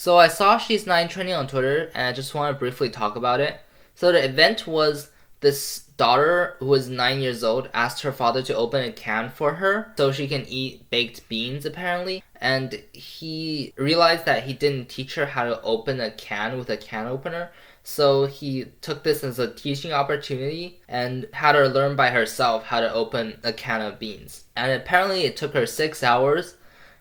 So I saw She's 9 trending on Twitter, and I just want to briefly talk about it. So the event was this daughter who was 9 years old asked her father to open a can for her so she can eat baked beans apparently. And he realized that he didn't teach her how to open a can with a can opener. So he took this as a teaching opportunity and had her learn by herself how to open a can of beans. And apparently it took her 6 hours.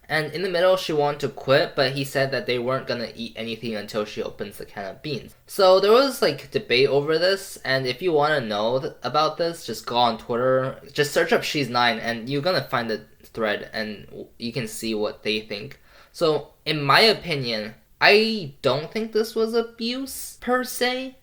And in the middle, she wanted to quit, but he said that they weren't gonna eat anything until she opens the can of beans. So there was like debate over this, and if you want to know about this, just go on Twitter, just search up She's 9, and you're gonna find the thread, and you can see what they think. So in my opinion, I don't think this was abuse per se.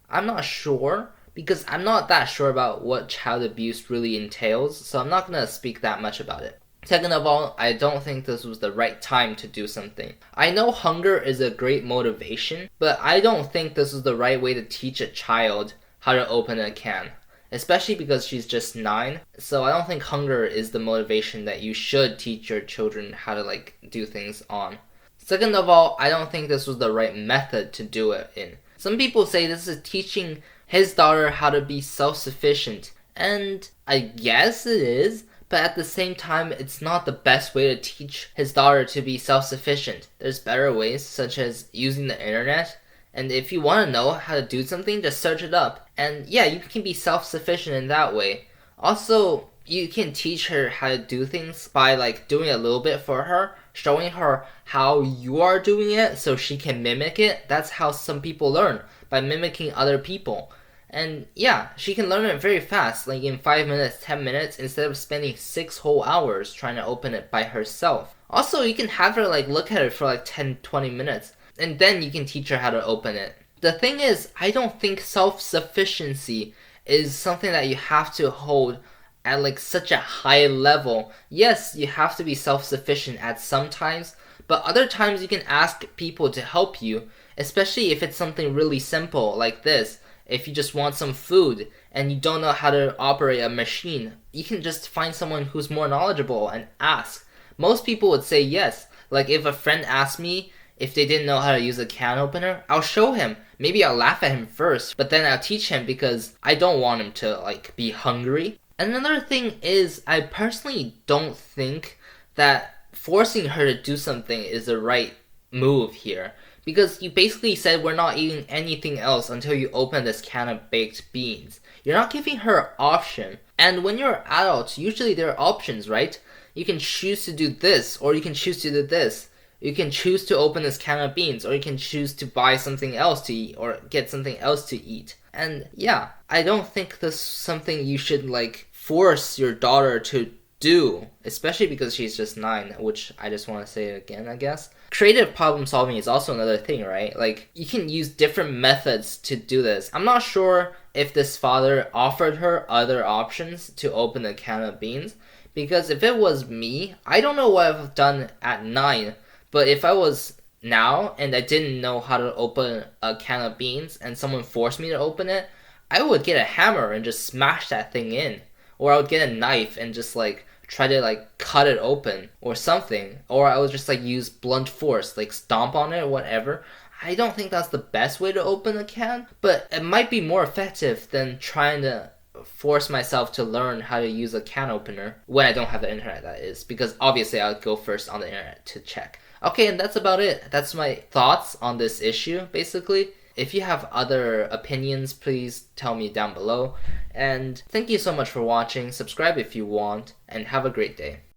I'm not sure, because I'm not that sure about what child abuse really entails, so I'm not gonna speak that much about it. Second of all, I don't think this was the right time to do something. I know hunger is a great motivation, but I don't think this is the right way to teach a child how to open a can. Especially because she's just 9, so I don't think hunger is the motivation that you should teach your children how to do things on. Second of all, I don't think this was the right method to do it in. Some people say this is teaching his daughter how to be self-sufficient, and I guess it is. But at the same time, it's not the best way to teach his daughter to be self-sufficient. There's better ways, such as using the internet. And if you want to know how to do something, just search it up. And yeah, you can be self-sufficient in that way. Also, you can teach her how to do things by doing a little bit for her, showing her how you are doing it so she can mimic it. That's how some people learn, by mimicking other people. And yeah, she can learn it very fast, in 5 minutes, 10 minutes, instead of spending 6 whole hours trying to open it by herself. Also, you can have her look at it for 10, 20 minutes, and then you can teach her how to open it. The thing is, I don't think self-sufficiency is something that you have to hold at such a high level. Yes, you have to be self-sufficient at some times, but other times you can ask people to help you, especially if it's something really simple like this. If you just want some food and you don't know how to operate a machine, you can just find someone who's more knowledgeable and ask. Most people would say yes. If a friend asked me if they didn't know how to use a can opener, I'll show him. Maybe I'll laugh at him first, but then I'll teach him because I don't want him to be hungry. Another thing is, I personally don't think that forcing her to do something is the right move here. Because you basically said we're not eating anything else until you open this can of baked beans. You're not giving her an option. And when you're adults, usually there are options, right? You can choose to do this, or you can choose to do this. You can choose to open this can of beans, or you can choose to buy something else to eat, or get something else to eat. And yeah, I don't think this is something you should force your daughter to do, especially because she's just 9, which I just want to say it again, I guess. Creative problem solving is also another thing, right? You can use different methods to do this. I'm not sure if this father offered her other options to open a can of beans, because if it was me, I don't know what I've done at 9, but if I was now and I didn't know how to open a can of beans and someone forced me to open it, I would get a hammer and just smash that thing in. Or I would get a knife and just try to cut it open or something. Or I would just use blunt force, stomp on it or whatever. I don't think that's the best way to open a can, but it might be more effective than trying to force myself to learn how to use a can opener when I don't have the internet, that is, because obviously I would go first on the internet to check. Okay, and that's about it. That's my thoughts on this issue, basically. If you have other opinions, please tell me down below. And thank you so much for watching. Subscribe if you want, and have a great day.